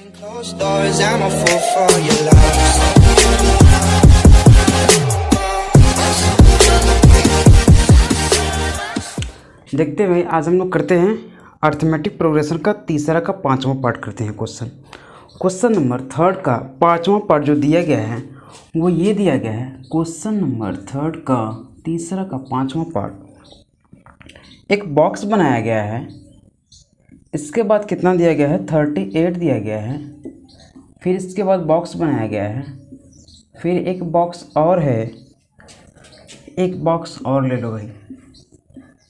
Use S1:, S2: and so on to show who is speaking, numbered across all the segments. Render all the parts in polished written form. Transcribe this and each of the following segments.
S1: Closed doors, I'm a fool for your love.
S2: देखते हैं भाई, आज हम लोग करते हैं अर्थमेटिक प्रोग्रेशन का तीसरा का पांचवा पार्ट करते हैं। क्वेश्चन नंबर थर्ड का पांचवा पार्ट जो दिया गया है वो ये दिया गया है। क्वेश्चन नंबर थर्ड का तीसरा का पांचवा पार्ट, एक बॉक्स बनाया गया है। इसके बाद कितना दिया गया है, 38 दिया गया है। फिर इसके बाद बॉक्स बनाया गया है, फिर एक बॉक्स और है, एक बॉक्स और ले लो भाई,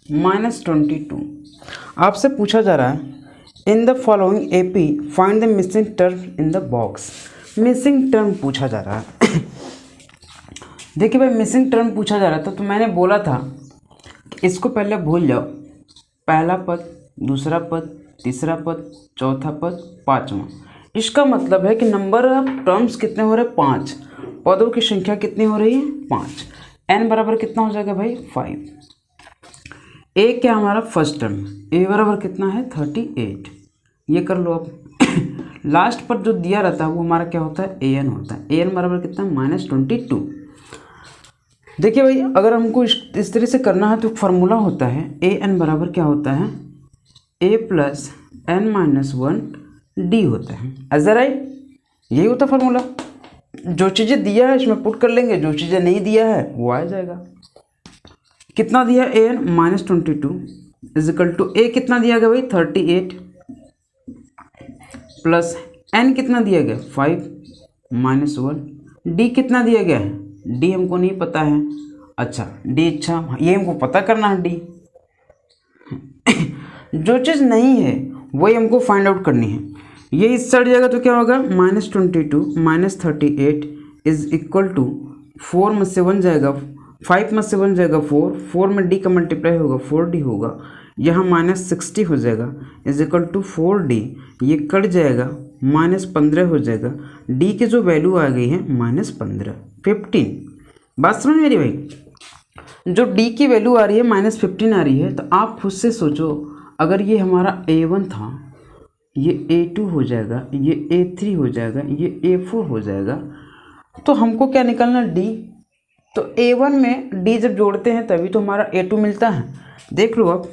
S2: -22। आपसे पूछा जा रहा है in the following AP find the missing term in the box. Missing term पूछा जा रहा है। देखिए भाई, मिसिंग टर्म पूछा जा रहा था तो मैंने बोला था कि इसको पहले भूल जाओ। पहला पद, दूसरा पद, तीसरा पद, चौथा पद, पाँचवा। इसका मतलब है कि नंबर ऑफ टर्म्स कितने हो रहे हैं, 5। पदों की संख्या कितनी हो रही है, 5। n बराबर कितना हो जाएगा भाई, 5। ए क्या हमारा फर्स्ट टर्म, ए बराबर कितना है, 38। ये कर लो अब। लास्ट पर जो दिया रहता है वो हमारा क्या होता है, ए एन होता है। ए एन बराबर कितना है, -22। देखिए भाई, अगर हमको इस तरह से करना है तो फार्मूला होता है ए एन बराबर क्या होता है, a + n-1 d होता है। ऐसा राइट, यही होता है फार्मूला। जो चीज़ें दिया है इसमें पुट कर लेंगे, जो चीज़ें नहीं दिया है वो आ जाएगा। कितना दिया, ए एन -22 इजिकल टू ए कितना दिया गया भाई, 38 प्लस एन कितना दिया गया, 5 -1। डी कितना दिया गया है, डी हमको नहीं पता है। अच्छा डी, अच्छा ये हमको पता करना है डी। जो चीज़ नहीं है वही हमको फाइंड आउट करनी है। ये इस साइड जाएगा तो क्या होगा, -22 - 38 इज इक्वल टू 4 में से 1 जाएगा, 5 में से 1 जाएगा 4, 4 में डी का मल्टीप्लाई होगा 4d होगा। यहाँ -60 हो जाएगा इज इक्वल टू 4d। ये कट जाएगा, -15 हो जाएगा। डी की जो वैल्यू आ गई है -15, 15। बात समझ मेरी भाई, जो डी की वैल्यू आ रही है -15 आ रही है। तो आप खुद से सोचो, अगर ये हमारा a1 था, ये a2 हो जाएगा, ये a3 हो जाएगा, ये a4 हो जाएगा, तो हमको क्या निकालना, d। तो a1 में d जब जोड़ते हैं तभी तो हमारा a2 मिलता है। देख लो आप,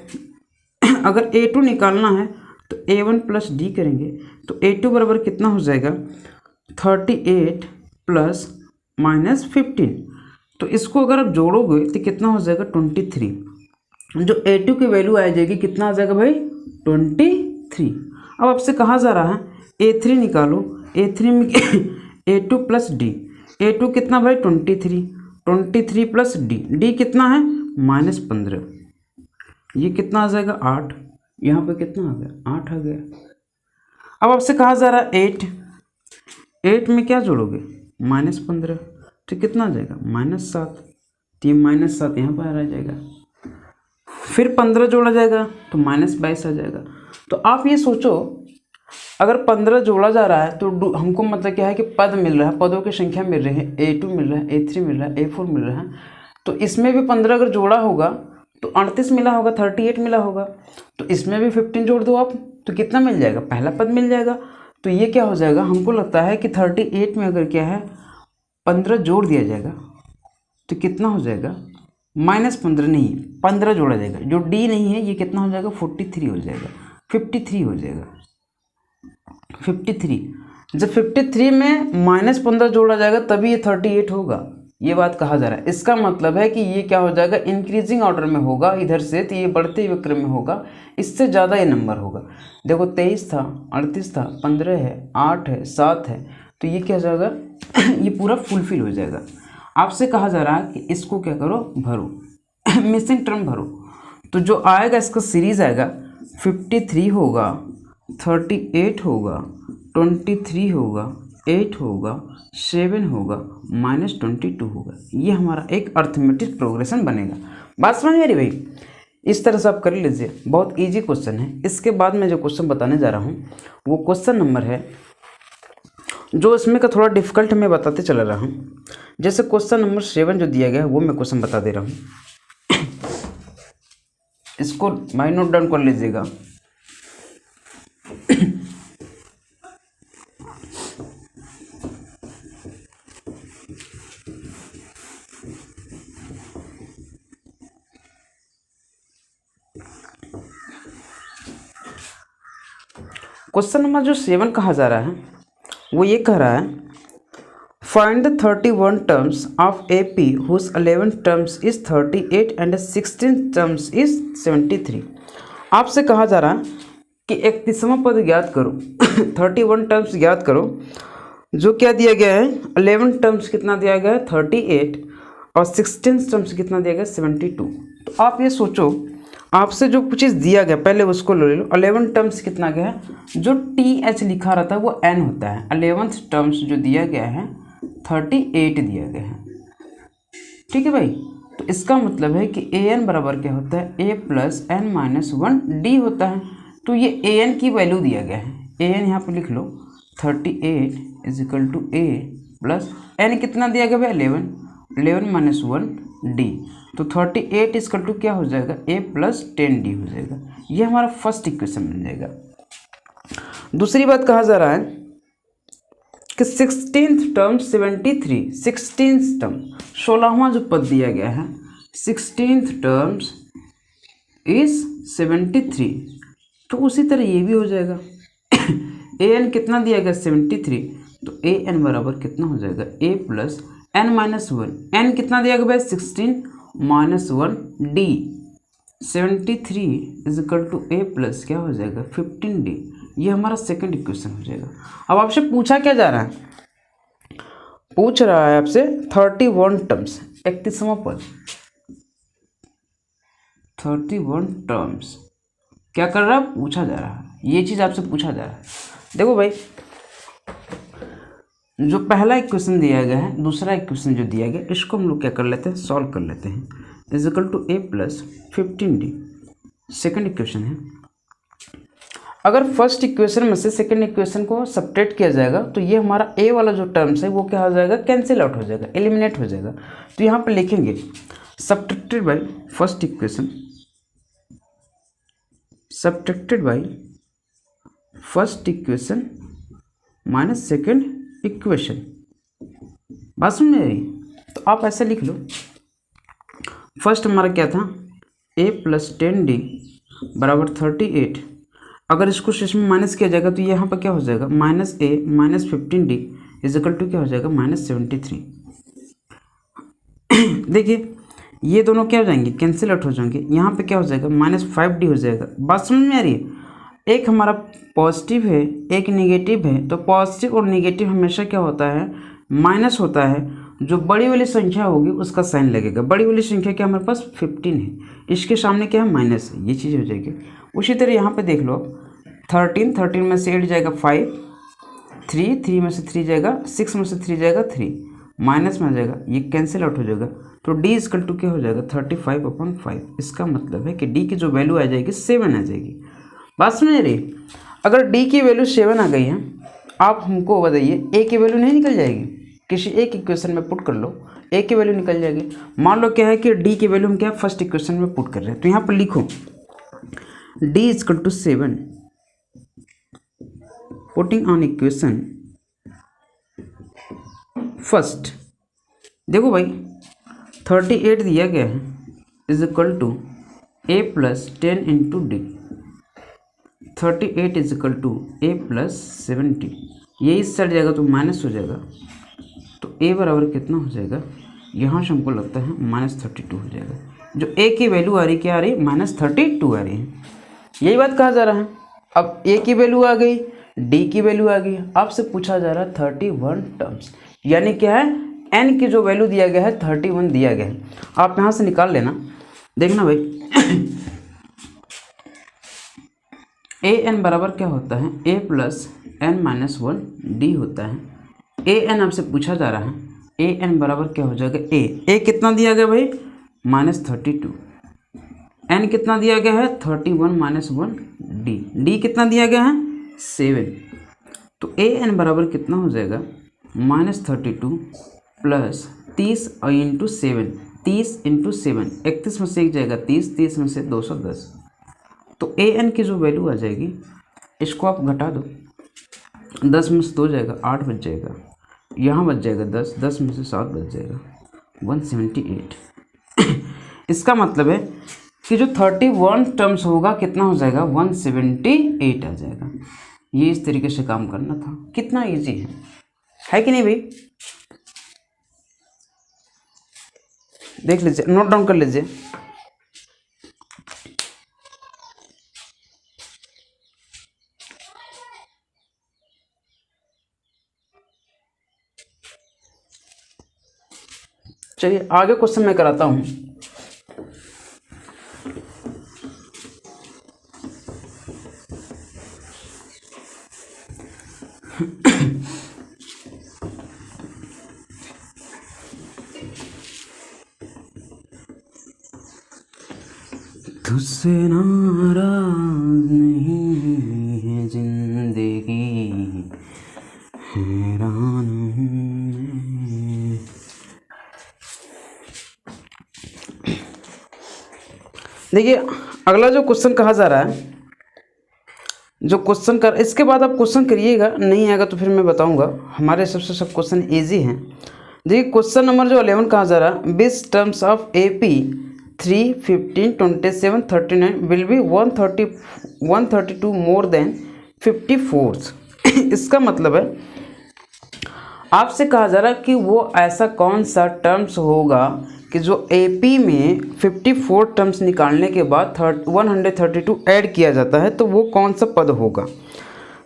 S2: अगर a2 निकालना है तो a1 + d करेंगे तो a2 बराबर कितना हो जाएगा, 38 प्लस -15। तो इसको अगर आप जोड़ोगे तो कितना हो जाएगा, 23। जो a2 की वैल्यू आ जाएगी कितना आ जाएगा भाई, 23। अब आपसे कहा जा रहा है a3 निकालो। a3 में a2 + d, a2 कितना भाई, 23, 23 प्लस d कितना है, -15। ये कितना आ जाएगा, 8। यहाँ पे कितना आ गया, 8 आ गया। अब आपसे कहा जा रहा है 8 में क्या जोड़ोगे, -15, तो कितना आ जाएगा, -7। तो ये -7 यहाँ पर आ जाएगा। फिर 15 जोड़ा जाएगा तो -22 आ जाएगा। तो आप ये सोचो, अगर 15 जोड़ा जा रहा है तो हमको मतलब क्या है कि पद मिल रहा है, पदों की संख्या मिल रही है, a2 मिल रहा है, a3 मिल रहा है, a4 मिल रहा है। तो इसमें भी 15 अगर जोड़ा होगा तो 38 मिला होगा, 38 मिला होगा। तो इसमें भी 15 जोड़ दो आप, तो कितना मिल जाएगा, पहला पद मिल जाएगा। तो ये क्या हो जाएगा, हमको लगता है कि 38 में अगर क्या है 15 जोड़ दिया जाएगा तो कितना हो जाएगा, -15 नहीं, 15 जोड़ा जाएगा। जो डी नहीं है ये कितना हो जाएगा, 43 हो जाएगा, 53 हो जाएगा, 53। जब 53 में -15 जोड़ा जाएगा तभी ये 38 होगा। ये बात कहा जा रहा है। इसका मतलब है कि ये क्या हो जाएगा, इंक्रीजिंग ऑर्डर में होगा इधर से, तो ये बढ़ते हुए क्रम में होगा, इससे ज़्यादा ये नंबर होगा। देखो 23 था, 38 था, 15 है, 8 है, 7 है, तो ये क्या हो जाएगा ये पूरा फुलफिल हो जाएगा। आपसे कहा जा रहा है कि इसको क्या करो, भरो, मिसिंग टर्म भरो। तो जो आएगा इसका सीरीज आएगा, 53 होगा, 38 होगा, 23 होगा, 8 होगा, 7 होगा, -22 होगा। ये हमारा एक अर्थमेटिक प्रोग्रेशन बनेगा। बात समझ में आ रही भाई, इस तरह से आप कर लीजिए, बहुत इजी क्वेश्चन है। इसके बाद मैं जो क्वेश्चन बताने जा रहा हूँ वो क्वेश्चन नंबर है, जो इसमें का थोड़ा डिफिकल्ट मैं बताते चला रहा हूँ। जैसे क्वेश्चन नंबर 7 जो दिया गया है वो मैं क्वेश्चन बता दे रहा हूँ। इसको भाई नोट डाउन कर लीजिएगा। क्वेश्चन नंबर जो 7 कहा जा रहा है वो ये कह रहा है find the 31 terms of A P whose 11 terms is 38 and 16 terms is 73। आपसे कहा जा रहा है कि 31वां पद ज्ञात करो 31 टर्म्स ज्ञात करो, जो क्या दिया गया है 11 टर्म्स कितना दिया गया है 38 और 16 टर्म्स कितना दिया गया 72। तो आप ये सोचो, आपसे जो कुछ चीज़ दिया गया पहले उसको ले लो। 11 टर्म्स कितना गया है, जो TH लिखा रहता है वो N होता है। 11th टर्म्स जो दिया गया है 38 दिया गया है, ठीक है भाई। तो इसका मतलब है कि AN बराबर क्या होता है A plus N minus 1 D होता है। तो ये AN की वैल्यू दिया गया है, AN यहाँ पे लिख लो 38 is equal to A plus N कितना दिया गया भाई 11 माइनस 1 D। तो 38 इसकल टू क्या हो जाएगा A प्लस 10D हो जाएगा। ये हमारा फर्स्ट इक्वेशन बन जाएगा। दूसरी बात कहा जा रहा है कि 16th टर्म 73, 16th टर्म 16वां जो पद दिया गया है 16th टर्म्स इज 73। तो उसी तरह ये भी हो जाएगा AN कितना दिया गया 73, तो AN बराबर कितना हो जाएगा A plus N minus 1। N कितना दिया गया भाई 16 minus 1 D। 73 is equal to A plus क्या हो जाएगा 15D। ये हमारा सेकंड इक्वेशन हो जाएगा। अब आपसे पूछा क्या जा रहा है, पूछ रहा है आपसे 31 टर्म्स 31वां पद 31 टर्म्स क्या कर रहा है, पूछा जा रहा है। ये चीज़ आपसे पूछा जा रहा है। देखो भाई, जो पहला इक्वेशन दिया गया है, दूसरा इक्वेशन जो दिया गया, इसको हम लोग क्या कर लेते हैं, सॉल्व कर लेते हैं। Is equal to A plus 15D second equation है। अगर फर्स्ट इक्वेशन में से सेकेंड इक्वेशन को सब्ट्रैक्ट किया जाएगा तो ये हमारा A वाला जो टर्म्स है वो क्या हो जाएगा, कैंसिल आउट हो जाएगा, एलिमिनेट हो जाएगा। तो यहाँ पे लिखेंगे subtracted by first equation, subtracted by first equation minus second equation. बात समझ में आ रही? तो आप ऐसा लिख लो, फर्स्ट हमारा क्या था A प्लस 10D बराबर 38। अगर इसको शेष में माइनस किया जाएगा तो यहाँ पर क्या हो जाएगा minus A minus 15D is equal to क्या हो जाएगा माइनस 73। देखिए ये दोनों क्या हो जाएंगे, कैंसिल आउट हो जाएंगे। यहाँ पे क्या हो जाएगा माइनस 5D हो जाएगा। बात समझ में आ रही है? एक हमारा पॉजिटिव है, एक नेगेटिव है। तो पॉजिटिव और नेगेटिव हमेशा क्या होता है, माइनस होता है। जो बड़ी वाली संख्या होगी उसका साइन लगेगा। बड़ी वाली संख्या क्या हमारे पास 15 है, इसके सामने क्या है माइनस है, ये चीज़ हो जाएगी। उसी तरह यहाँ पे देख लो 13 में से 8 जाएगा 5, 3 में से 3 जाएगा 6 में से 3 जाएगा 3, माइनस में आ जाएगा, ये कैंसिल आउट हो जाएगा। तो D इक्वल टू क्या हो जाएगा 35/5। इसका मतलब है कि D की जो वैल्यू आ जाएगी 7 आ जाएगी। बात समझ रही? अगर D की वैल्यू 7 आ गई है, आप हमको बताइए A की वैल्यू नहीं निकल जाएगी? किसी एक इक्वेशन में पुट कर लो, A की वैल्यू निकल जाएगी। मान लो क्या है कि D की वैल्यू हम क्या फर्स्ट इक्वेशन में पुट कर रहे हैं, तो यहाँ पर लिखो D equal to 7, putting on equation first. देखो भाई 38 दिया गया है is equal to A plus 10 into D। 38 is equal to A plus 70। ये इस साइड जाएगा तो माइनस हो जाएगा, तो A बराबर कितना हो जाएगा, यहाँ से हमको लगता है -32 हो जाएगा। जो A की वैल्यू आ रही क्या आ रही है -32 आ रही है। यही बात कहा जा रहा है। अब A की वैल्यू आ गई, D की वैल्यू आ गई, आपसे पूछा जा रहा है 31 टर्म्स, यानी क्या है N की जो वैल्यू दिया गया है 31 दिया गया है। आप यहाँ से निकाल लेना, देखना भाई AN बराबर क्या होता है A plus N minus 1 D होता है। AN आपसे पूछा जा रहा है, AN बराबर क्या हो जाएगा A कितना दिया गया भाई -32, N कितना दिया गया है 31 माइनस 1 D कितना दिया गया है 7। तो AN बराबर कितना हो जाएगा -32 प्लस 30 इंटू 7, 30 इंटू 7, 31 में से एक जाएगा 30, 30 में से 210। तो AN की जो वैल्यू आ जाएगी, इसको आप घटा दो, 10 में से 2 जाएगा 8 बच जाएगा, यहाँ बच जाएगा 10, 10 में से 7 बच जाएगा 178। इसका मतलब है कि जो 31 टर्म्स होगा कितना हो जाएगा 178 आ जाएगा। ये इस तरीके से काम करना था। कितना इजी है कि नहीं भाई? देख लीजिए, नोट डाउन कर लीजिए। चलिए आगे क्वेश्चन मैं कराता हूं। तुझसे नाराज नहीं है जिंदगी, हैरान हूँ मैं। देखिए अगला जो क्वेश्चन कहा जा रहा है, जो क्वेश्चन कर, इसके बाद आप क्वेश्चन करिएगा, नहीं आएगा तो फिर मैं बताऊंगा। हमारे हिसाब से सब क्वेश्चन इजी हैं। देखिए क्वेश्चन नंबर जो 11 कहा जा रहा है, 20 terms of AP 3, 15, 27, 39 will be 132 more than 54। इसका मतलब है आपसे कहा जा रहा है कि वो ऐसा कौन सा टर्म्स होगा कि जो AP में 54 टर्म्स निकालने के बाद 132 ऐड किया जाता है, तो वो कौन सा पद होगा।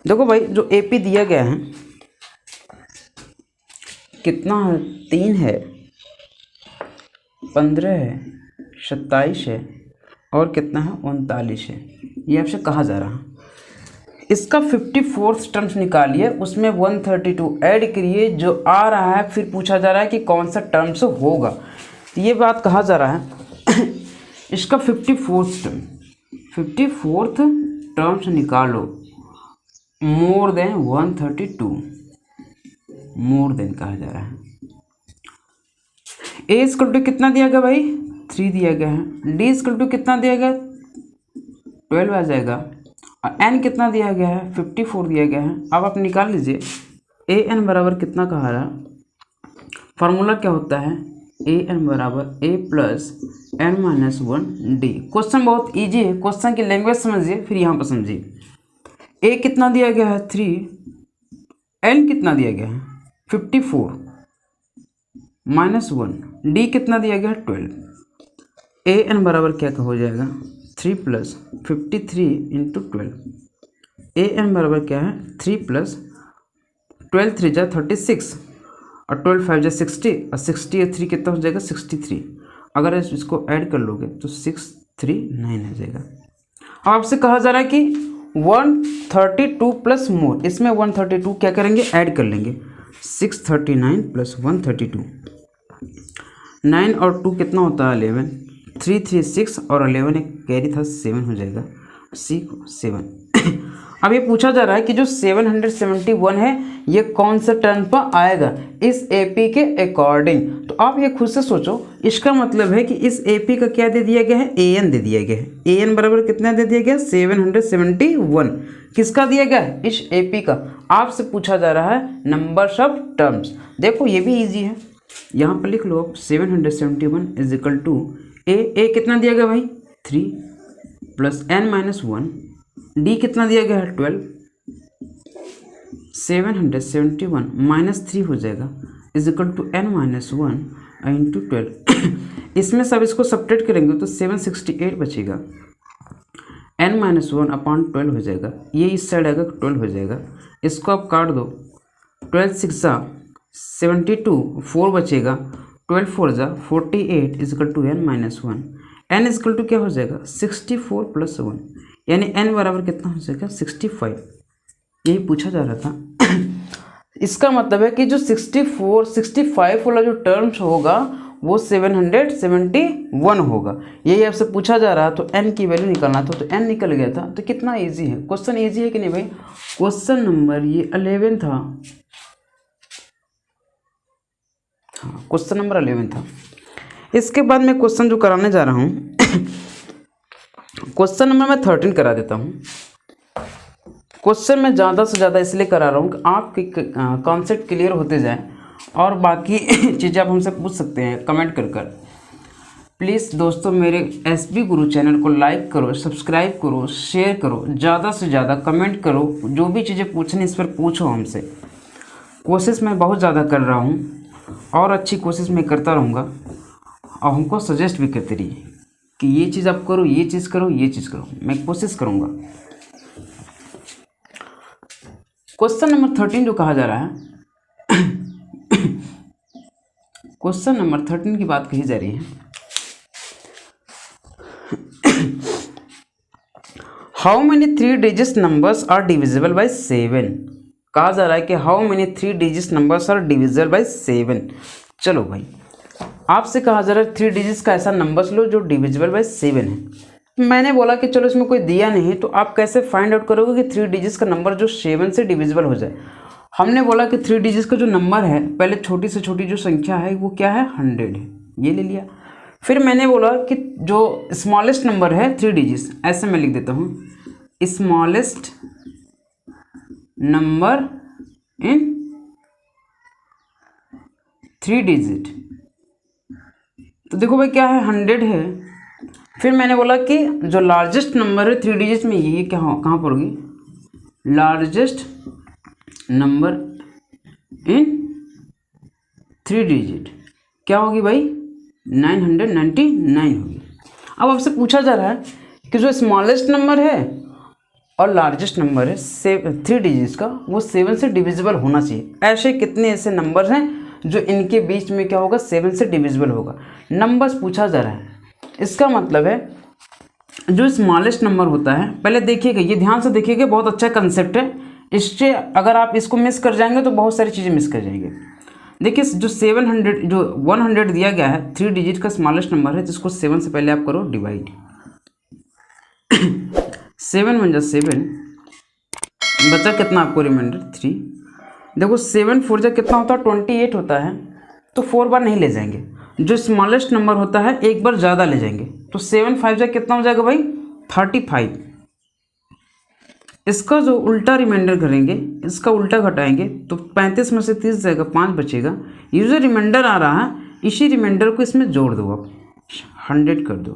S2: देखो भाई जो AP दिया गया है कितना है, 3 है, 15 है, 27 है और कितना है, 39 है। ये आपसे कहा जा रहा है इसका 54 टर्म्स निकालिए, उसमें 132 ऐड करिए जो आ रहा है, फिर पूछा जा रहा है कि कौन सा टर्म्स होगा। ये बात कहा जा रहा है। इसका 54th टर्म्स निकालो मोर देन 132, मोर देन कहा जा रहा है। A इक्वल टू कितना दिया गया भाई, 3 दिया गया है। D इक्वल टू कितना दिया गया, 12 आ जाएगा। और N कितना दिया गया है, 54 दिया गया है। अब आप निकाल लीजिए AN बराबर कितना कहा रहा, फार्मूला क्या होता है, AN बराबर A plus N minus 1D। Question बहुत इजी है, क्वेश्चन की लैंग्वेज समझिए फिर यहाँ पर समझिए। A कितना दिया गया है 3, N कितना दिया गया है 54 माइनस 1, D कितना दिया गया है 12। AN बराबर क्या हो जाएगा 3 प्लस 53 इंटू 12। AN बराबर क्या है 3 प्लस 12 3 जा 36 और 12 5 जा 60 और 60 और 3 कितना हो जाएगा 63। अगर इसको ऐड कर लोगे तो 639 आ जाएगा। अब आपसे कहा जा रहा है कि 132 प्लस मोर, इसमें 132 क्या करेंगे, ऐड कर लेंगे। 639 प्लस 132, 9 और 2 कितना होता है 11, 3 3 6 और 11 एक कैरी था 7 हो जाएगा, 7। अब ये पूछा जा रहा है कि जो 771 है ये कौन सा टर्म पर आएगा इस AP के अकॉर्डिंग। तो आप ये खुद से सोचो, इसका मतलब है कि इस AP का क्या दे दिया गया है, AN दे दिया गया है। AN बराबर कितना दे दिया गया, 771। किसका दिया गया है, इस AP का। आपसे पूछा जा रहा है नंबर्स ऑफ टर्म्स। देखो ये भी ईजी है, यहाँ पर लिख लो आप 771 इज इक्वल टू A कितना दिया गया भाई 3 प्लस N माइनस 1, D कितना दिया गया है 12, 771 माइनस 3 हो जाएगा is equal to N minus 1 into 12। इसमें सब इसको सब्ट्रैक्ट करेंगे तो 768 बचेगा, N माइनस 1 अपॉन 12 हो जाएगा। ये इस साइड आएगा 12 हो जाएगा, इसको आप काट दो, 12 6 जा 72, 4 बचेगा, 12 4 जा 48 is equal to N minus 1। N is equal to क्या हो जाएगा 64 प्लस 1, यानी N बराबर कितना हो जाएगा 65। यही पूछा जा रहा था। इसका मतलब है कि जो 65 वाला जो टर्म्स होगा वो 771 होगा। यही आपसे पूछा जा रहा, तो N की वैल्यू निकालना था, तो N निकल गया था। तो कितना इजी है क्वेश्चन, इजी है कि नहीं भाई। क्वेश्चन नंबर ये 11 था, हाँ क्वेश्चन नंबर 11 था। इसके बाद मैं क्वेश्चन जो कराने जा रहा हूँ क्वेश्चन नंबर मैं 13 करा देता हूँ। क्वेश्चन मैं ज़्यादा से ज़्यादा इसलिए करा रहा हूँ कि आपके कॉन्सेप्ट क्लियर होते जाएं और बाकी चीज़ें आप हमसे पूछ सकते हैं कमेंट कर। प्लीज़ दोस्तों मेरे एसबी गुरु चैनल को लाइक करो, सब्सक्राइब करो, शेयर करो, ज़्यादा से ज़्यादा कमेंट करो, जो भी चीज़ें पूछनी इस पर पूछो हमसे। कोशिश मैं बहुत ज़्यादा कर रहा हूँ और अच्छी कोशिश मैं करता रहूँगा, और हमको सजेस्ट भी करते रहिए कि ये चीज़ आप करो, ये चीज़ करो, ये चीज़ करो। मैं कोशिश करूँगा। क्वेश्चन नंबर 13 जो कहा जा रहा है, क्वेश्चन नंबर 13 की बात कही जा रही है। How many 3 digit numbers are divisible by 7। कहा जा रहा है कि how many 3 digit numbers are divisible by 7। चलो भाई, आपसे कहा जा रहा है 3 डिजिट्स का ऐसा नंबर्स लो जो डिविजिबल बाय 7 है। मैंने बोला कि चलो इसमें कोई दिया नहीं है तो आप कैसे फाइंड आउट करोगे कि 3 डिजिट्स का नंबर जो 7 से डिविजिबल हो जाए। हमने बोला कि 3 डिजिट्स का जो नंबर है, पहले छोटी से छोटी जो संख्या है वो क्या है, 100 है, ये ले लिया। फिर मैंने बोला कि जो स्मॉलेस्ट नंबर है 3 डिजिट्स, ऐसे मैं लिख देता हूँ, स्मॉलेस्ट नंबर इन 3 डिजिट। तो देखो भाई क्या है, 100 है। फिर मैंने बोला कि जो लार्जेस्ट नंबर है 3 डिजिट में, ये क्या कहाँ पर होगी, लार्जेस्ट नंबर इन 3 डिजिट क्या होगी भाई, 999 होगी। अब आपसे पूछा जा रहा है कि जो स्मॉलेस्ट नंबर है और लार्जेस्ट नंबर है 3 डिजिट्स का, वो 7 से डिविजिबल होना चाहिए। ऐसे कितने ऐसे नंबर्स हैं जो इनके बीच में क्या होगा, 7 से डिविजिबल होगा। नंबर्स पूछा जा रहा है, इसका मतलब है जो स्मॉलेस्ट नंबर होता है, पहले देखिएगा, ये ध्यान से देखिएगा, बहुत अच्छा कंसेप्ट है। इससे अगर आप इसको मिस कर जाएंगे तो बहुत सारी चीज़ें मिस कर जाएंगे। देखिए जो 100 दिया गया है, 3 डिजिट का स्मॉलेस्ट नंबर है, जिसको 7 से पहले आप करो डिवाइड। 7 × 7 बचा कितना आपको रिमाइंडर 3। देखो 7 4 जा कितना होता है, 28 होता है। तो 4 बार नहीं ले जाएंगे, जो स्मॉलेस्ट नंबर होता है एक बार ज़्यादा ले जाएंगे। तो 7 5 जा कितना हो जाएगा भाई, 35। इसका जो उल्टा रिमाइंडर करेंगे, इसका उल्टा घटाएंगे तो 35 में से 30 जाएगा, 5 बचेगा। ये जो रिमाइंडर आ रहा है, इसी रिमाइंडर को इसमें जोड़ दो, आप 100 कर दो,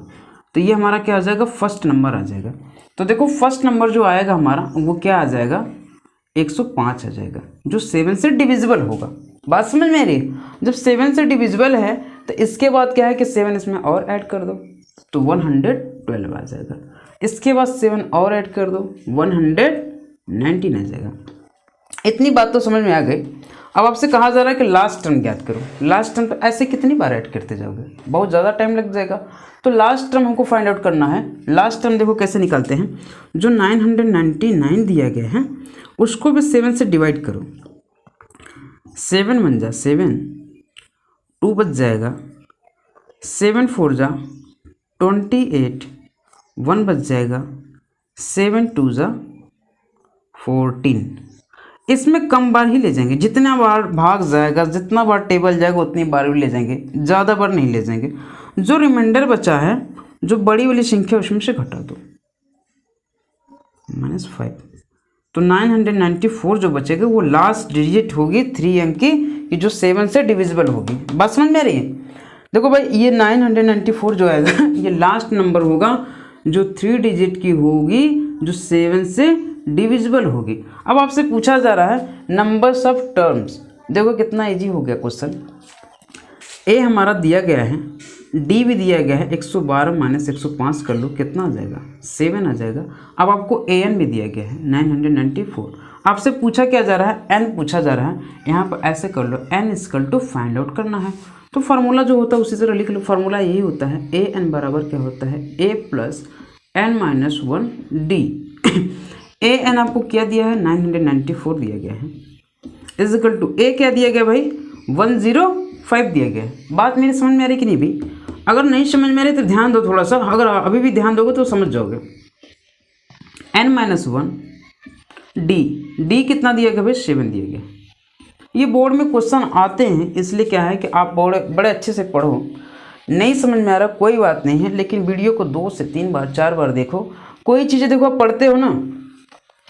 S2: तो ये हमारा क्या आ जाएगा, फर्स्ट नंबर आ जाएगा। तो देखो फर्स्ट नंबर जो आएगा हमारा, वो क्या आ जाएगा, 105 आ जाएगा, जो 7 से डिविजिबल होगा। बात समझ में आ रही है? जब 7 से डिविजिबल है तो इसके बाद क्या है कि 7 इसमें और ऐड कर दो तो 112 आ जाएगा। इसके बाद 7 और ऐड कर दो, 119 आ जाएगा। इतनी बात तो समझ में आ गई। अब आपसे कहा जा रहा है कि लास्ट टर्म ज्ञात करो। लास्ट टर्म तो ऐसे कितनी बार ऐड करते जाओगे, बहुत ज़्यादा टाइम लग जाएगा। तो लास्ट टर्म हमको फाइंड आउट करना है। लास्ट टर्म देखो कैसे निकालते हैं, जो 999 दिया गया है उसको भी 7 से डिवाइड करो। 7 × 7, 2 बच जाएगा, 7 4 जा 28, 1 बच जाएगा, 7 2 जा 14। इसमें कम बार ही ले जाएंगे, जितना बार भाग जाएगा, जितना बार टेबल जाएगा उतनी बार भी ले जाएंगे, ज़्यादा बार नहीं ले जाएंगे। जो रिमाइंडर बचा है, जो बड़ी वाली संख्या उसमें से घटा दो, -5। तो 994 जो बचेगा वो लास्ट डिजिट होगी 3 अंक की, जो 7 से डिविजिबल होगी। बात समझ में आ रही है? देखो भाई ये 994 जो आएगा ये लास्ट नंबर होगा जो 3 डिजिट की होगी, जो 7 से डिविजिबल होगी। अब आपसे पूछा जा रहा है नंबर्स ऑफ टर्म्स। देखो कितना इजी हो गया क्वेश्चन। ए हमारा दिया गया है, डी भी दिया गया है, 112 - 105 कर लो, कितना आ जाएगा, 7 आ जाएगा। अब आपको ए एन भी दिया गया है 994। आपसे पूछा क्या जा रहा है, एन पूछा जा रहा है। यहाँ पर ऐसे कर लो, एन = फाइंड आउट करना है। तो फार्मूला जो होता है उसी तरह लिख लो। फार्मूला यही होता है, ए एन बराबर क्या होता है, a + n - 1 d। A N आपको क्या दिया है, 994 दिया गया है, = ए क्या दिया गया भाई, 105 दिया गया है। बात मेरी समझ में आ रही कि नहीं भाई? अगर नहीं समझ में आ रही तो ध्यान दो थोड़ा सा, अगर अभी भी ध्यान दोगे तो समझ जाओगे। n - 1 d कितना दिया गया भाई, 7 दिया गया। ये बोर्ड में क्वेश्चन आते हैं, इसलिए क्या है कि आप बड़े अच्छे से पढ़ो। नहीं समझ में आ रहा कोई बात नहीं है, लेकिन वीडियो को 2 से 3 बार 4 बार देखो। कोई चीज़ें देखो आप पढ़ते हो ना,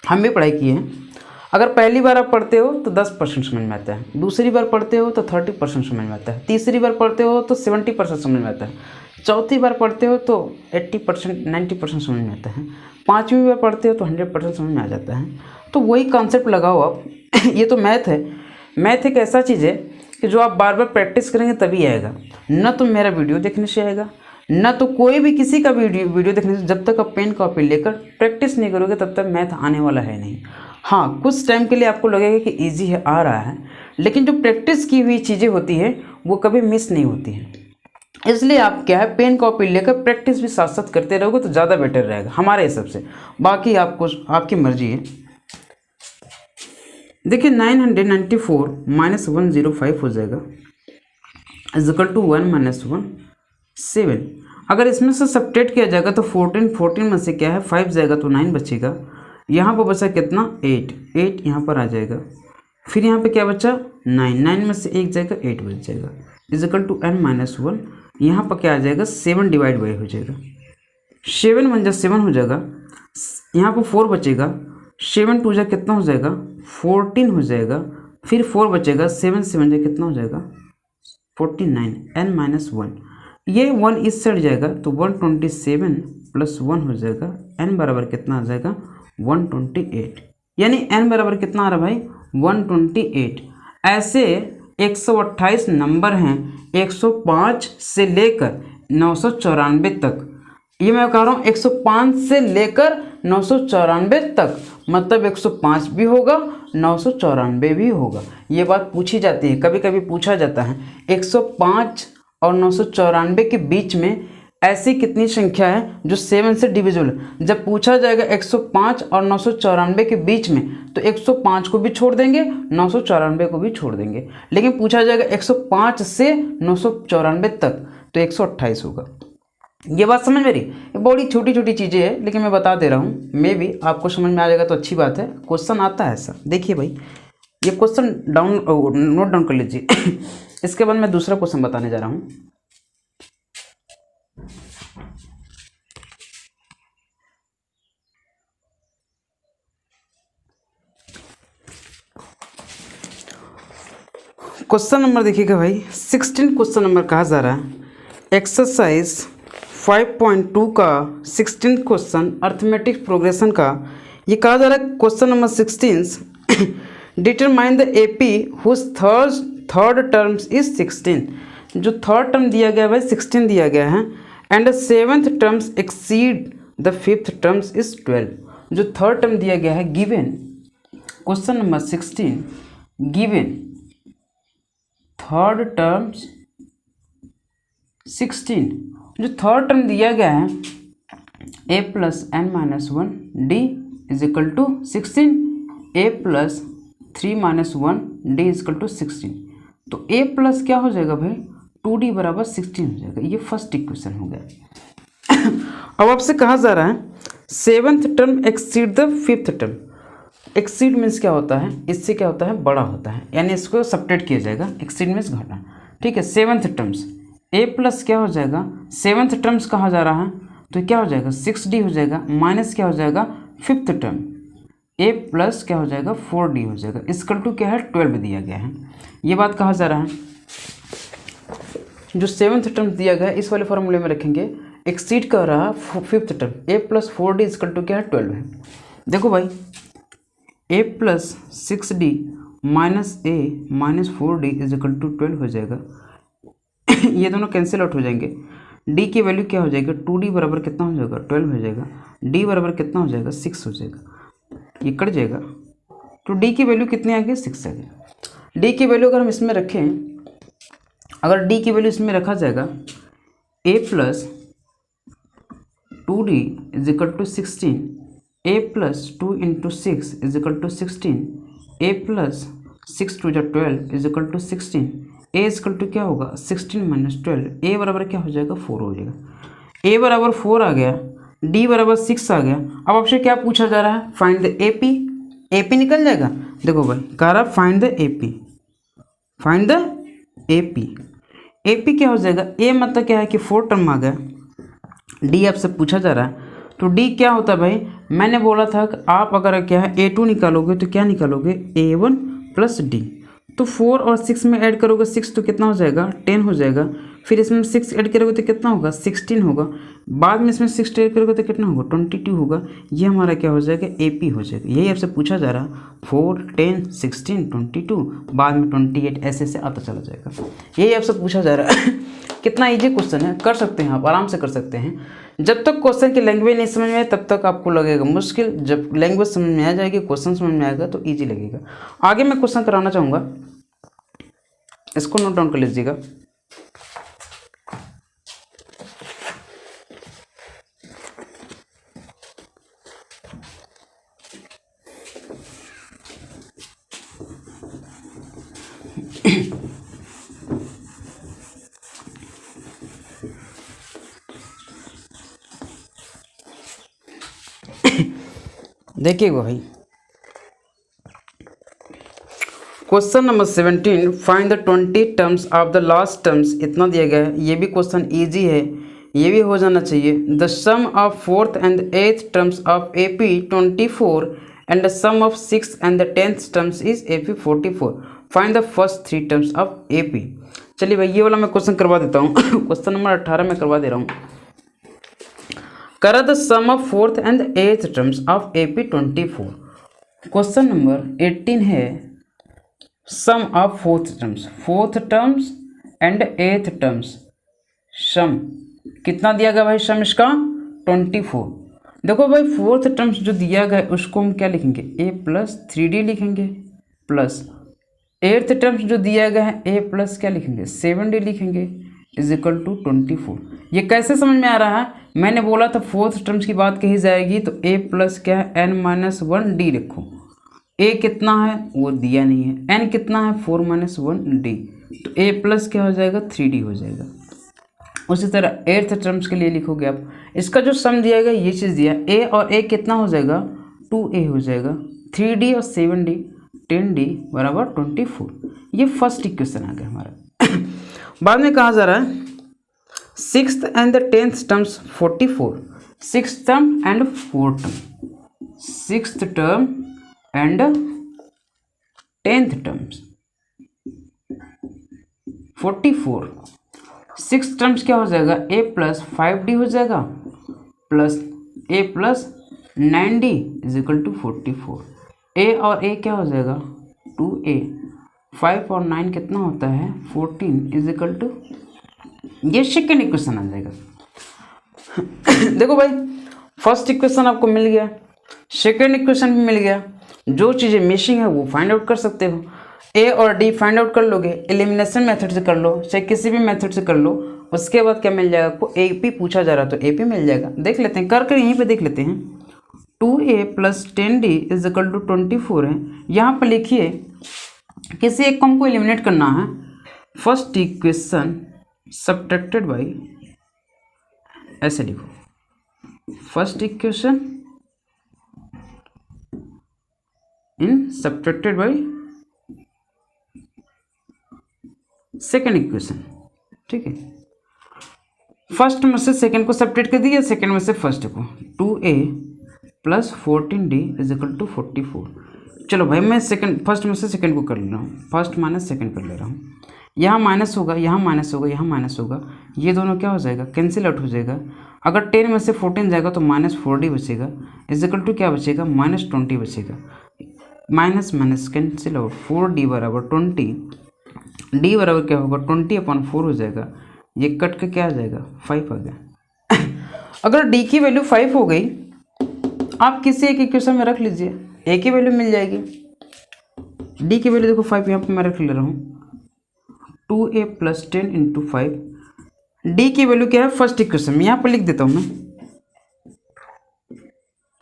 S2: हम भी पढ़ाई किए हैं। अगर पहली बार आप पढ़ते हो तो 10% समझ में आता है, दूसरी बार पढ़ते हो तो 30% समझ में आता है, तीसरी बार पढ़ते हो तो 70% समझ में आता है, चौथी बार पढ़ते हो तो 80% 90% समझ में आता है, 5वीं बार पढ़ते हो तो 100% समझ में आ जाता है। तो वही कॉन्सेप्ट लगाओ आप। ये तो मैथ है। मैथ एक ऐसा चीज़ है कि जो आप बार बार प्रैक्टिस करेंगे तभी आएगा। न तो मेरा वीडियो देखने से आएगा, न तो कोई भी किसी का वीडियो देखने से। जब तक आप पेन कॉपी लेकर प्रैक्टिस नहीं करोगे तब तक मैथ आने वाला है नहीं। हाँ, कुछ टाइम के लिए आपको लगेगा कि इजी है, आ रहा है, लेकिन जो प्रैक्टिस की हुई चीज़ें होती है वो कभी मिस नहीं होती हैं। इसलिए आप क्या है, पेन कॉपी लेकर प्रैक्टिस भी साथ साथ करते रहोगे तो ज़्यादा बेटर रहेगा हमारे हिसाब से। बाकी आपको आपकी मर्जी है। देखिए 994 - 105 हो जाएगा इज इक्वल टू 1 - 1 7। अगर इसमें से सब्ट्रैक्ट किया जाएगा तो 14 में से क्या है 5 जाएगा तो 9 बचेगा। यहाँ पर बचा कितना 8 यहाँ पर आ जाएगा। फिर यहाँ पे क्या बचा 9 में से 1 जाएगा 8 बच जाएगा इज इक्वल टू n - 1। यहाँ पर क्या आ जाएगा 7 डिवाइड बाई हो जाएगा। 7 1 जा 7 हो जाएगा। यहाँ पर 4 बचेगा। 7 2 जा कितना हो जाएगा 14 हो जाएगा। फिर 4 बचेगा। 7 7 जा कितना हो जाएगा 49 n - 1। ये 1 इस साइड जाएगा तो 127 + 1 हो जाएगा। n बराबर कितना आ जाएगा 128। यानी n बराबर कितना आ रहा भाई 128। ऐसे 128 नंबर हैं 105 से लेकर 994 तक। ये मैं कह रहा हूँ 105 से लेकर 994 तक, मतलब 105 भी होगा 994 भी होगा। ये बात पूछी जाती है, कभी कभी पूछा जाता है 105 और 994 के बीच में ऐसी कितनी संख्या है जो 7 से डिविजिबल है। जब पूछा जाएगा 105 और 994 के बीच में तो 105 को भी छोड़ देंगे 994 को भी छोड़ देंगे, लेकिन पूछा जाएगा 105 से 994 तक तो 128 होगा। ये बात समझ में रही। ये बड़ी छोटी छोटी चीज़ें हैं लेकिन मैं बता दे रहा हूँ, मे भी आपको समझ में आ जाएगा तो अच्छी बात है। क्वेश्चन आता है ऐसा, देखिए भाई ये क्वेश्चन नोट डाउन कर लीजिए। इसके बाद मैं दूसरा क्वेश्चन बताने जा रहा हूँ। क्वेश्चन नंबर देखिएगा भाई 16 क्वेश्चन नंबर कहा जा रहा है एक्सरसाइज 5.2 का 16 क्वेश्चन अर्थमेटिक प्रोग्रेशन का। ये कहा जा रहा है question number 16 determine the AP whose third terms is 16। जो थर्ड टर्म दिया गया है भाई 16 दिया गया है and the 7th terms exceed the 5th terms is 12। जो थर्ड टर्म दिया गया है given question number 16 given third terms 16। जो थर्ड टर्म दिया गया है a + n - 1 d is equal to 16, a + 3 - 1 d is equal to 16। तो a प्लस क्या हो जाएगा भाई 2d बराबर 16 हो जाएगा। ये फर्स्ट इक्वेशन हो गया। अब आपसे कहा जा रहा है 7th term exceed the 5th term. Exceed means क्या होता है, इससे क्या होता है बड़ा होता है, यानी इसको सब्ट्रैक्ट किया जाएगा। एक्सीड मीन्स घटा, ठीक है। 7th टर्म्स a प्लस क्या हो जाएगा 7th टर्म्स कहा जा रहा है तो क्या हो जाएगा 6d हो जाएगा माइनस क्या हो जाएगा 5th टर्म a प्लस क्या हो जाएगा 4d हो जाएगा। इसकल टू क्या है 12 दिया गया है। ये बात कहा जा रहा है जो 7th टर्म दिया गया है इस वाले फॉर्मूले में रखेंगे। एक्सीड कर रहा 5th term a + 4d is equal to क्या है 12 है। देखो भाई a + 6d - a - 4d is equal to 12 हो जाएगा। ये दोनों कैंसिल आउट हो जाएंगे। d की वैल्यू क्या हो जाएगा 2d बराबर कितना हो जाएगा 12 हो जाएगा। d बराबर कितना हो जाएगा 6 हो जाएगा। ये कट जाएगा तो d की वैल्यू कितनी आ गई 6 आ गई। d की वैल्यू अगर हम इसमें रखें, अगर d की वैल्यू इसमें रखा जाएगा a + 2d is equal to 16, a + 2 × 6 is equal to 16, a + 6 2 = 12 is equal to 16। a equal to क्या होगा 16 - 12। a बराबर क्या हो जाएगा 4 हो जाएगा। a बराबर 4 आ गया, d बराबर 6 आ गया। अब आपसे क्या पूछा जा रहा है फाइंड द एपी। एपी निकल जाएगा। देखो भाई कह रहा find the AP, find the AP. AP क्या हो जाएगा a मतलब क्या है कि 4 टर्म आ गया। d आपसे पूछा जा रहा है तो d क्या होता है भाई, मैंने बोला था कि आप अगर क्या है a2 निकालोगे तो क्या निकालोगे a1 + d। तो 4 और 6 में ऐड करोगे 6 तो कितना हो जाएगा 10 हो जाएगा। फिर इसमें 6 ऐड करोगे तो कितना होगा 16 होगा। बाद में इसमें 6 ऐड करोगे तो कितना होगा 22 होगा। ये हमारा क्या हो जाएगा AP हो जाएगा। यही आपसे पूछा जा रहा 4, 10, 16, 22 बाद में 28 ऐसे ऐसे आता चला जाएगा। यही आपसे पूछा जा रहा है। कितना ईजी क्वेश्चन है, कर सकते हैं आप, आराम से कर सकते हैं। जब तक क्वेश्चन की लैंग्वेज नहीं समझ में आए तब तक आपको लगेगा मुश्किल, जब लैंग्वेज समझ में आ जाएगी, क्वेश्चन समझ में आएगा तो ईजी लगेगा। आगे मैं क्वेश्चन कराना चाहूँगा, इसको नोट डाउन कर लीजिएगा। देखिएगा भाई, question number 17, find the 20 terms of the last terms. इतना दिया गया है, ये भी क्वेश्चन इजी है, ये भी हो जाना चाहिए। The sum of 4th and 8th terms of AP 24 and the sum of 6th and the 10th terms is AP 44। Find the first 3 terms of AP। चलिए भाई, ये वाला मैं क्वेश्चन करवा देता हूँ। क्वेश्चन नंबर 18 में करवा दे रहा हूँ। करा the sum of 4th and 8th terms of AP 24। Question number 18 है sum of 4th terms and 8th terms. Sum कितना दिया गया भाई, सम इसका 24। देखो भाई 4th टर्म्स जो दिया गया है उसको हम क्या लिखेंगे A प्लस 3D लिखेंगे, प्लस 8th टर्म्स जो दिया गया है A प्लस क्या लिखेंगे 7D लिखेंगे, इज इक्वल टू 24। ये कैसे समझ में आ रहा है, मैंने बोला था 4th टर्म्स की बात कही जाएगी तो A प्लस क्या है n-1D रखो। A कितना है वो दिया नहीं है, n कितना है 4-1D, तो A प्लस क्या हो जाएगा 3D हो जाएगा। उसी तरह 8th टर्म्स के लिए लिखोगे आप, इसका जो सम दिया गया ये चीज़ दिया, A और A कितना हो जाएगा 2A हो जाएगा, 3D और 7D 10D बराबर 24। ये फर्स्ट इक्वेशन आ गया हमारा। बाद में कहा जा रहा है 6th and the 10th terms 44, 6th term and 4th term, 6th term and 10th terms 44। 6th terms क्या हो जाएगा A प्लस 5D हो जाएगा, plus A plus 9D is equal to 44। A और A क्या हो जाएगा 2A, 5 और 9 कितना होता है 14 इज इक्वल टू, ये सेकेंड इक्वेशन आ जाएगा। देखो भाई फर्स्ट इक्वेशन आपको मिल गया, सेकेंड इक्वेशन भी मिल गया। जो चीज़ें मिसिंग है वो फाइंड आउट कर सकते हो। A और D फाइंड आउट कर लोगे, एलिमिनेशन मेथड से कर लो, चाहे किसी भी मेथड से कर लो। उसके बाद क्या मिल जाएगा आपको, AP पूछा जा रहा है तो AP मिल जाएगा। देख लेते हैं, कर यहीं पे देख लेते हैं। 2A plus 10D is equal to 24 है। यहाँ पर लिखिए किसी एक को हमको एलिमिनेट करना है। फर्स्ट इक्वेशन सब्ट्रैक्टेड बाई, ऐसे लिखो, first equation in subtracted by second equation. ठीक है, फर्स्ट में से सेकेंड को सब्ट्रैक्ट कर दिया, सेकेंड में से फर्स्ट को। 2A plus 14D is equal to 44। चलो भाई मैं सेकंड, फर्स्ट में से सेकंड को कर ले रहा हूँ, फर्स्ट माइनस सेकंड कर ले रहा हूँ। यहाँ माइनस होगा, यहाँ माइनस होगा, यहाँ माइनस होगा, ये दोनों क्या हो जाएगा कैंसिल आउट हो जाएगा। अगर 10 में से 14 जाएगा तो -4D बचेगा, इज इक्वल टू क्या बचेगा -20 बचेगा। Minus minus cancel out, 4D बराबर 20, D बराबर क्या होगा 20/4 हो जाएगा। ये कट के क्या आ जाएगा 5 आ गया। अगर D की वैल्यू 5 हो गई, आप किसी एक इक्वेशन में रख लीजिए, A की वैल्यू मिल जाएगी। D की वैल्यू देखो 5 यहाँ पर मैं रख ले रहा हूँ, 2A प्लस 10 इंटू 5। D की वैल्यू क्या है फर्स्ट इक्वेशन में, यहाँ पर लिख देता हूँ मैं,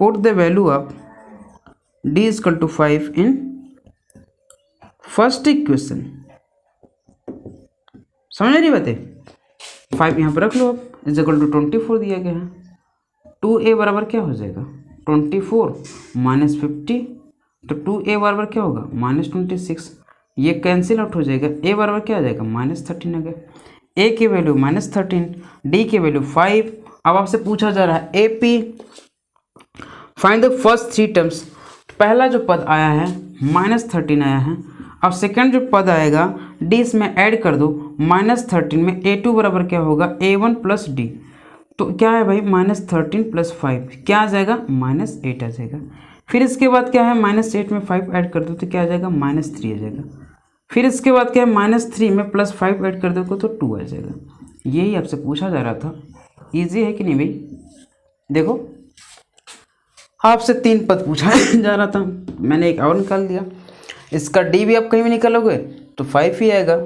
S2: put the value of D is equal to 5 in first equation. समझ रही बात है, 5 यहाँ पर रख लो आप, इज इक्वल टू 24 दिया गया है। 2A बराबर क्या हो जाएगा 24 माइनस 50, तो 2A बराबर क्या होगा -26, ये कैंसिल आउट हो जाएगा। A बराबर क्या आ जाएगा -13 आ गया। A की वैल्यू -13, D की वैल्यू 5। अब आपसे पूछा जा रहा है AP find the first 3 terms. पहला जो पद आया है -13 आया है, अब सेकंड जो पद आएगा डी इसमें ऐड कर दो, -13 में a2 बराबर क्या होगा a1 प्लस डी, तो क्या है भाई -13 प्लस 5 क्या आ जाएगा -8 आ जाएगा। फिर इसके बाद क्या है -8 में 5 ऐड कर दो तो क्या आ जाएगा -3 आ जाएगा। फिर इसके बाद क्या है -3 में +5 ऐड कर दो तो 2 आ जाएगा। यही आपसे पूछा जा रहा था, इजी है कि नहीं भाई। देखो आपसे 3 पद पूछा जा रहा था, मैंने एक और निकाल दिया। इसका डी भी आप कहीं भी निकालोगे तो 5 ही आएगा।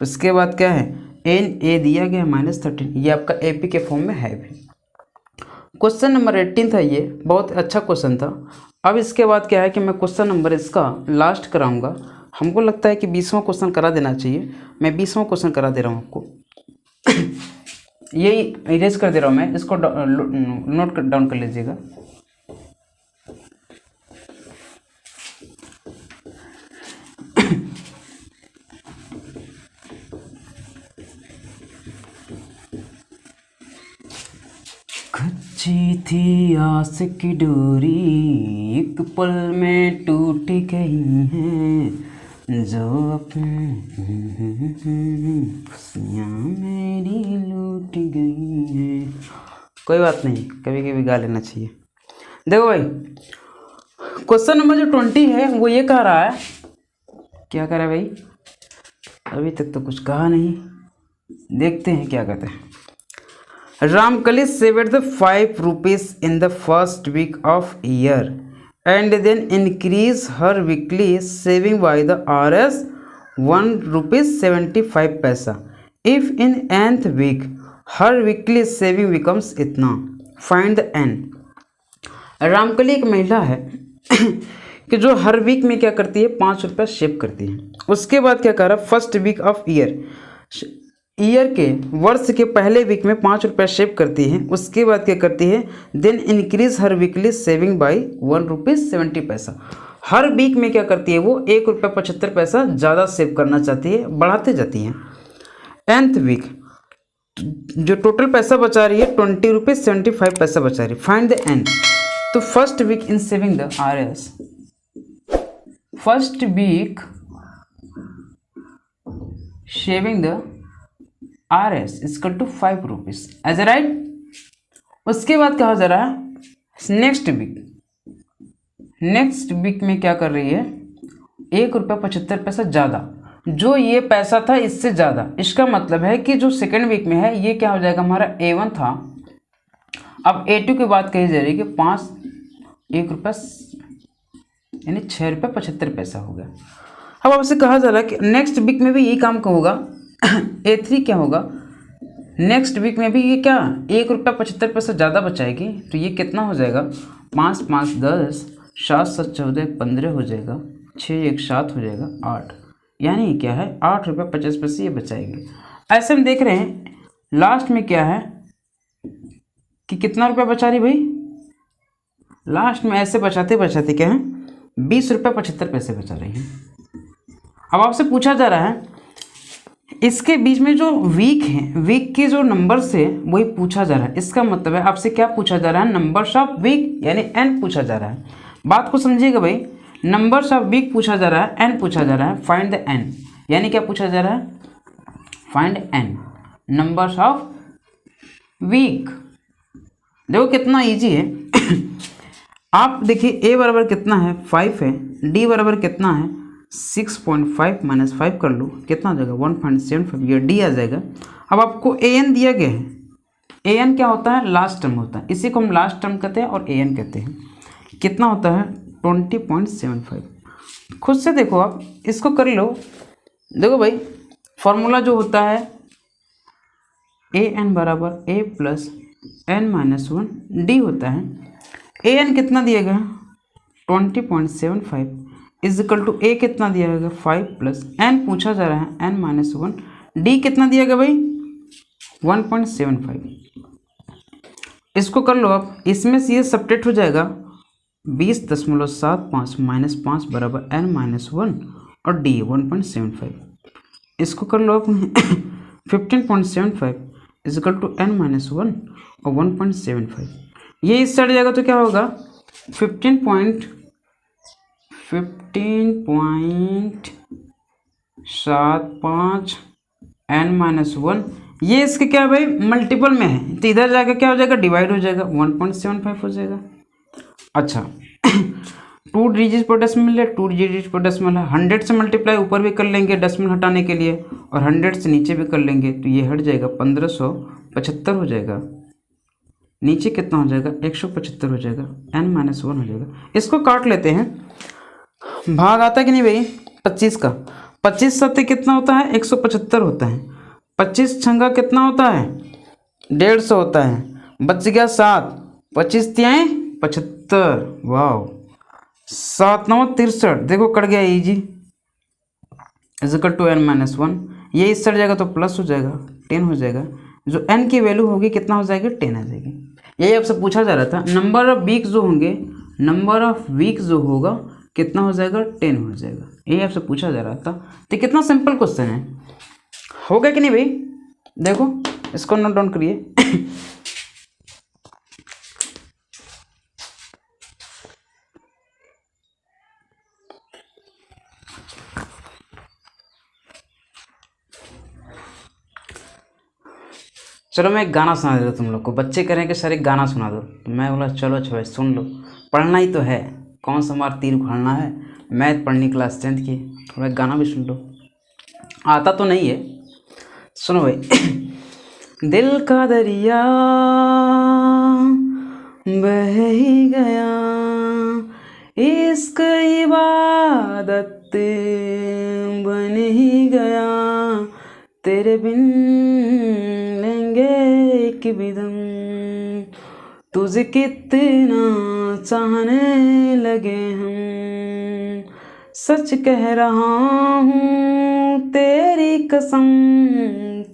S2: उसके बाद क्या है एन ए दिया गया -13, ये आपका एपी के फॉर्म में है भी। क्वेश्चन नंबर 18 था, ये बहुत अच्छा क्वेश्चन था। अब इसके बाद क्या है कि मैं क्वेश्चन नंबर इसका लास्ट कराऊंगा। हमको लगता है कि 20वां क्वेश्चन करा देना चाहिए, मैं 20वां क्वेश्चन करा दे रहा हूँ आपको। यही इरेज कर दे रहा हूँ मैं, इसको नोट डाउन कर लीजिएगा। कच्ची थी आस की डोरी एक पल में टूट गई है, जो अपनी खुशियाँ मेरी लूट गई है। कोई बात नहीं, कभी कभी गा लेना चाहिए। देखो भाई क्वेश्चन नंबर जो 20 है वो ये कह रहा है, क्या कह रहा है भाई, अभी तक तो कुछ कहा नहीं, देखते हैं क्या कहते हैं। Ramkali saved the 5 rupees in the first week of year and then increased her weekly saving by the Rs 1 rupees 75 paisa. If in nth week her weekly saving becomes इतना, find the n। रामकली एक महिला है कि जो हर week में क्या करती है 5 रुपये सेव करती है। उसके बाद क्या कर रहा है फर्स्ट वीक ऑफ ईयर के वर्ष के पहले वीक में 5 रुपये सेव करती है। उसके बाद क्या करती है then increase her weekly saving by 1 rupees 70 paisa. Her week में क्या करती है वो 1 रुपये 75 पैसा ज़्यादा सेव करना चाहती है, बढ़ाते जाती है। nth वीक जो टोटल पैसा बचा रही है 20 रुपीज़ 75 पैसा बचा रही है। Find the n। तो first week in saving the RS, first week saving the RS equal to 5 rupees as a right. उसके बाद कहा जा रहा है नेक्स्ट वीक में क्या कर रही है 1 रुपये 75 पैसा ज़्यादा, जो ये पैसा था इससे ज़्यादा। इसका मतलब है कि जो सेकेंड वीक में है ये क्या हो जाएगा हमारा A1 था, अब A2 की बात कही जा रही है कि 1 रुपये यानी 6 रुपये 75 पैसा हो गया। अब आपसे कहा जा रहा है कि नेक्स्ट वीक में भी यही काम का होगा। A3 क्या होगा नेक्स्ट वीक में भी ये क्या 1 रुपये 75 पैसा ज़्यादा बचाएगी, तो ये कितना हो जाएगा 5 5 10 7 7 14 15 हो जाएगा, 6 1 7 हो जाएगा 8, यानी क्या है 8 रुपये 50 पैसे ये बचाएगी। ऐसे हम देख रहे हैं लास्ट में क्या है कि कितना रुपया बचा रही भाई, लास्ट में ऐसे बचाते बचाते क्या है 20 रुपये 75 पैसे बचा रही है। अब आपसे पूछा जा रहा है इसके बीच में जो वीक है वीक के जो नंबर्स है वही पूछा जा रहा है। इसका मतलब है आपसे क्या पूछा जा रहा है नंबर्स ऑफ वीक यानी n पूछा जा रहा है। बात को समझिएगा भाई, नंबर्स ऑफ वीक पूछा जा रहा है n पूछा जा रहा है, फाइंड द n यानी क्या पूछा जा रहा है find n numbers of week. देखो कितना इजी है। आप देखिए a बराबर कितना है 5 है, d बराबर कितना है 6.5 माइनस 5 कर लो कितना आ जाएगा 1.75, ये डी आ जाएगा। अब आपको an दिया गया है, an क्या होता है लास्ट टर्म होता है, इसी को हम लास्ट टर्म कहते हैं और an कहते हैं। कितना होता है 20.75। खुद से देखो आप इसको कर लो। देखो भाई फॉर्मूला जो होता है an बराबर a प्लस n-1 d होता है। an कितना दिया गया 20.75 इज इक्वल टू a कितना दिया गया 5 प्लस n पूछा जा रहा है n-1, d कितना दिया गया भाई 1.75। इसको कर लो आप, इसमें से ये सब्ट्रैक्ट हो जाएगा 20.75 माइनस 5 बराबर n-1 और d 1.75। इसको कर लो आप 15.75 इज इक्वल टू n-1 और 1.75। ये इस साइड जाएगा तो क्या होगा 15.75 n-1। ये इसके क्या भाई मल्टीपल में है, तो इधर जाकर क्या हो जाएगा, डिवाइड हो जाएगा, 1.75 हो जाएगा। अच्छा 2 डिजिट पर डेसिमल है, 2 डिजिट पर डेसिमल है, 100 से मल्टीप्लाई ऊपर भी कर लेंगे डेसिमल हटाने के लिए, और 100 से नीचे भी कर लेंगे, तो ये हट जाएगा 1575 हो जाएगा। नीचे कितना हो जाएगा, 175 हो जाएगा, n-1 हो जाएगा। इसको काट लेते हैं, भाग आता है कि नहीं भाई 25 का, 25 सत्ते कितना होता है, 175 होता है, 25 छंगा कितना होता है, 150 होता है, बच गया 7, 25 तियाएँ 75, वाह 7 9 63, देखो कट गया इजी, इक्वल टू n-1। ये इस साइड जाएगा तो प्लस हो जाएगा, 10 हो जाएगा, जो n की वैल्यू होगी कितना हो जाएगी, 10 आ जाएगी। यही आपसे पूछा जा रहा था, नंबर ऑफ वीक जो होंगे, नंबर ऑफ वीक जो होगा कितना हो जाएगा, 10 हो जाएगा। यही आपसे पूछा जा रहा था, तो कितना सिंपल क्वेश्चन है, हो गया कि नहीं भाई। देखो इसको नोट डाउन करिए। चलो मैं एक गाना सुना देता हूँ तुम लोग को, बच्चे कह रहे हैं कि सर एक गाना सुना दो, तो मैं बोला चलो अच्छा सुन लो, पढ़ना ही तो है, कौन सा हमारा तीर उखाड़ना है, मैथ पढ़नी क्लास 10th की, थोड़ा एक गाना भी सुन लो, आता तो नहीं है, सुनो भाई। दिल का दरिया बह ही गया, इश्क इबादत बन ही गया, तेरे बिन लेंगे एक भी दम, तुझे कितना चाहने लगे हम, सच कह रहा हूँ तेरी कसम,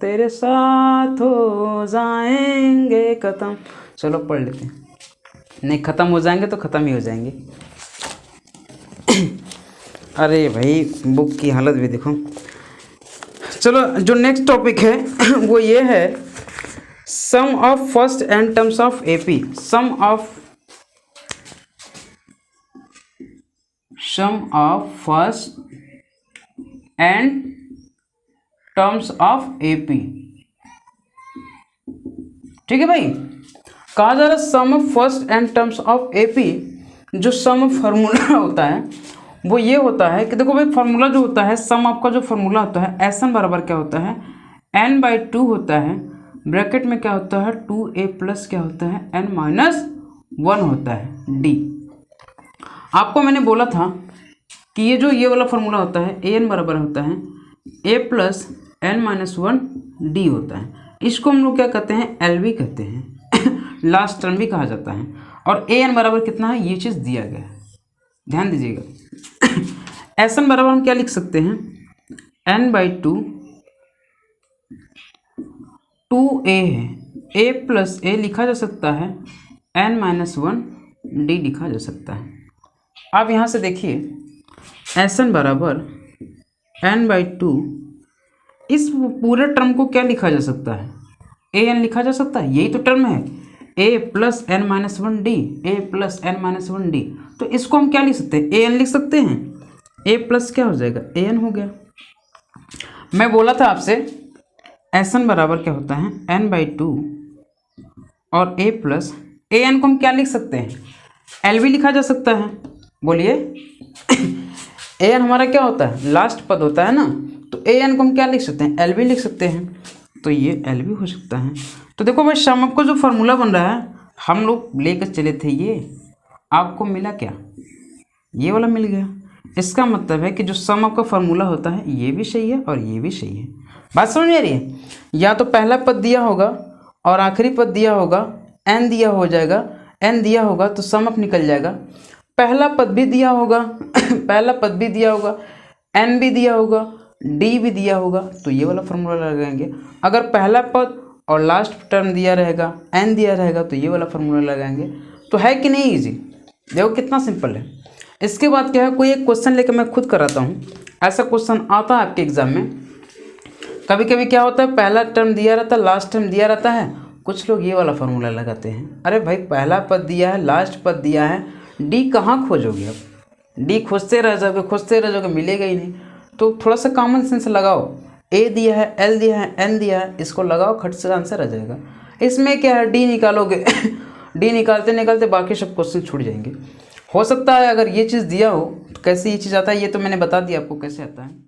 S2: तेरे साथ हो जाएंगे खत्म। चलो पढ़ लेते हैं, नहीं ख़त्म हो जाएंगे तो ख़त्म ही हो जाएंगे। अरे भाई बुक की हालत भी देखो। चलो जो नेक्स्ट टॉपिक है वो ये है, sum of first and terms of AP, sum of first and terms of AP. ठीक है भाई, कहा जा रहा है sum of first and terms of AP. जो सम फार्मूला होता है वो ये होता है कि देखो भाई, फार्मूला जो होता है सम आपका जो फार्मूला होता है, एस एन बराबर क्या होता है, n/2 होता है, ब्रैकेट में क्या होता है 2a प्लस क्या होता है n-1 होता है d। आपको मैंने बोला था कि ये वाला फार्मूला होता है an बराबर होता है a प्लस n-1 d होता है। इसको हम लोग क्या कहते हैं, LV कहते हैं, लास्ट टर्म भी कहा जाता है। और an बराबर कितना है, ये चीज़ दिया गया है, ध्यान दीजिएगा। Sn बराबर हम क्या लिख सकते हैं, n/2 2a है, a प्लस a लिखा जा सकता है, n-1 d लिखा जा सकता है। अब यहाँ से देखिए Sn बराबर n/2, इस पूरे टर्म को क्या लिखा जा सकता है, an लिखा जा सकता है, यही तो टर्म है, a plus n-1 d, a plus n-1 d। तो इसको हम क्या लिख सकते हैं, an लिख सकते हैं, a प्लस क्या हो जाएगा an हो गया। मैं बोला था आपसे Sn बराबर क्या होता है n/2 और a प्लस an को हम क्या लिख सकते हैं, LV लिखा जा सकता है, बोलिए। an हमारा क्या होता है, लास्ट पद होता है ना, तो an को हम क्या लिख सकते हैं, LV लिख सकते हैं, तो ये LV हो सकता है। तो देखो भाई सम अप का जो फार्मूला बन रहा है हम लोग लेकर चले थे, ये आपको मिला क्या, ये वाला मिल गया। इसका मतलब है कि जो सम अप का फार्मूला होता है ये भी सही है और ये भी सही है। बात समझ में आ रही है, या तो पहला पद दिया होगा और आखिरी पद दिया होगा, n दिया हो जाएगा, n दिया होगा तो सम अप निकल जाएगा, पहला पद भी दिया होगा पहला पद भी दिया होगा, n भी दिया होगा, d भी दिया होगा, तो ये वाला फार्मूला लगाएंगे। अगर पहला पद और लास्ट टर्म दिया रहेगा, n दिया रहेगा, तो ये वाला फार्मूला लगाएंगे। तो है कि नहीं इजी, देखो कितना सिंपल है। इसके बाद क्या है, कोई एक क्वेश्चन लेकर मैं खुद कराता हूँ, ऐसा क्वेश्चन आता है आपके एग्जाम में। कभी कभी क्या होता है, पहला टर्म दिया रहता है, लास्ट टर्म दिया रहता है, कुछ लोग ये वाला फार्मूला लगाते हैं। अरे भाई पहला पद दिया है, लास्ट पद दिया है, डी कहाँ खोजोगे अब, डी खोजते रह जाओगे मिलेगा ही नहीं। तो थोड़ा सा कॉमन सेंस लगाओ, ए दिया है, एल दिया है, एन दिया है, इसको लगाओ, खट से आंसर आ जाएगा। इसमें क्या है, डी निकालोगे डी निकालते निकालते बाकी सब क्वेश्चन छूट जाएंगे। हो सकता है अगर ये चीज़ दिया हो तो कैसे ये चीज़ आता है ये तो मैंने बता दिया आपको कैसे आता है।